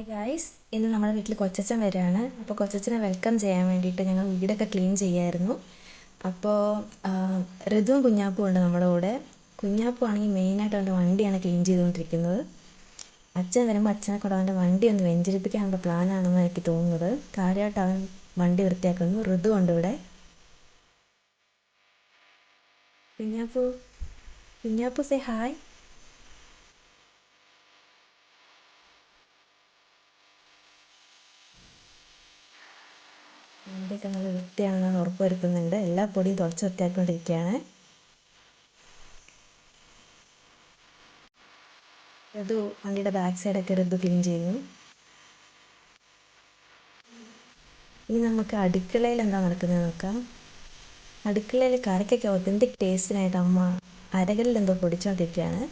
Hi guys, ഇന്ന് നമ്മുടെ വീട്ടിൽ കൊച്ചച്ഛൻ വരികയാണ്. അപ്പോൾ കൊച്ചച്ഛനെ വെൽക്കം ചെയ്യാൻ വേണ്ടിയിട്ട് ഞങ്ങൾ വീടൊക്കെ ക്ലീൻ ചെയ്യായിരുന്നു. അപ്പോൾ ഋതുവും കുഞ്ഞാപ്പും ഉണ്ട് നമ്മുടെ കൂടെ. കുഞ്ഞാപ്പു ആണെങ്കിൽ മെയിനായിട്ട് അവൻ്റെ വണ്ടിയാണ് ക്ലീൻ ചെയ്തുകൊണ്ടിരിക്കുന്നത്. അച്ഛൻ വരുമ്പോൾ അച്ഛനെ കൂടെ അവൻ്റെ വണ്ടി ഒന്ന് വെഞ്ചരിപ്പിക്കാനുള്ള പ്ലാനാണെന്ന് എനിക്ക് തോന്നുന്നത്. കാര്യമായിട്ട് അവൻ വണ്ടി വൃത്തിയാക്കുന്നു. ഋതു ഉണ്ട് ഇവിടെ. Kunjappu Kunjappu say hi. വണ്ടിയൊക്കെ നല്ല വൃത്തിയാണെന്ന് ഉറപ്പ് വരുത്തുന്നുണ്ട്. എല്ലാ പൊടിയും തുടച്ച് വൃത്തിയാക്കിക്കൊണ്ടിരിക്കുകയാണ്. ഋതു വണ്ടിയുടെ ബാക്ക് സൈഡൊക്കെ ഋതു ക്ലീൻ ചെയ്യുന്നു. ഇനി നമുക്ക് അടുക്കളയിൽ എന്താ നടക്കുന്നത് നോക്കാം. അടുക്കളയിൽ കറിക്കൊക്കെ ഒതൻറ്റിക് ടേസ്റ്റിനായിട്ട് അമ്മ അരകല്ലിൽ എന്തോ പൊടിച്ചുകൊണ്ടിരിക്കുകയാണ്.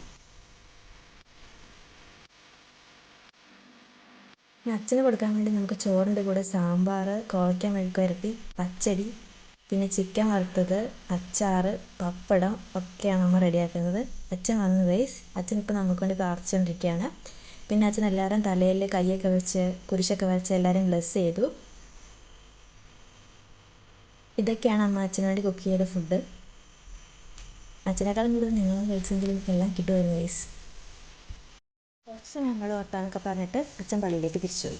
ഇനി അച്ഛന് കൊടുക്കാൻ വേണ്ടി നമുക്ക് ചോറിൻ്റെ കൂടെ സാമ്പാർ, കോവയ്ക്ക മെഴുക്ക് വരട്ടി, പച്ചടി, പിന്നെ ചിക്കൻ വറുത്തത്, അച്ചാർ, പപ്പടം ഒക്കെയാണ് അമ്മ റെഡിയാക്കുന്നത്. അച്ഛൻ വന്നു ഗൈസ്. അച്ഛൻ ഇപ്പോൾ നമുക്ക് വേണ്ടി പ്രാർത്ഥിച്ചുകൊണ്ടിരിക്കുകയാണ്. പിന്നെ അച്ഛൻ എല്ലാവരും തലയിൽ കൈയൊക്കെ വെച്ച് കുരിശൊക്കെ വരച്ച് എല്ലാവരും ബ്ലെസ് ചെയ്തു. ഇതൊക്കെയാണ് അമ്മ അച്ഛന് വേണ്ടി കുക്ക് ചെയ്ത ഫുഡ്. അച്ഛനേക്കാളും കൂടുതൽ നിങ്ങൾ കഴിച്ചെങ്കിലും എല്ലാം കിട്ടുമായിരുന്നു ഗൈസ്. കുറച്ച് ഞങ്ങൾ വർത്താനൊക്കെ പറഞ്ഞിട്ട് അച്ഛൻ പള്ളിയിലേക്ക് തിരിച്ചു പോയി.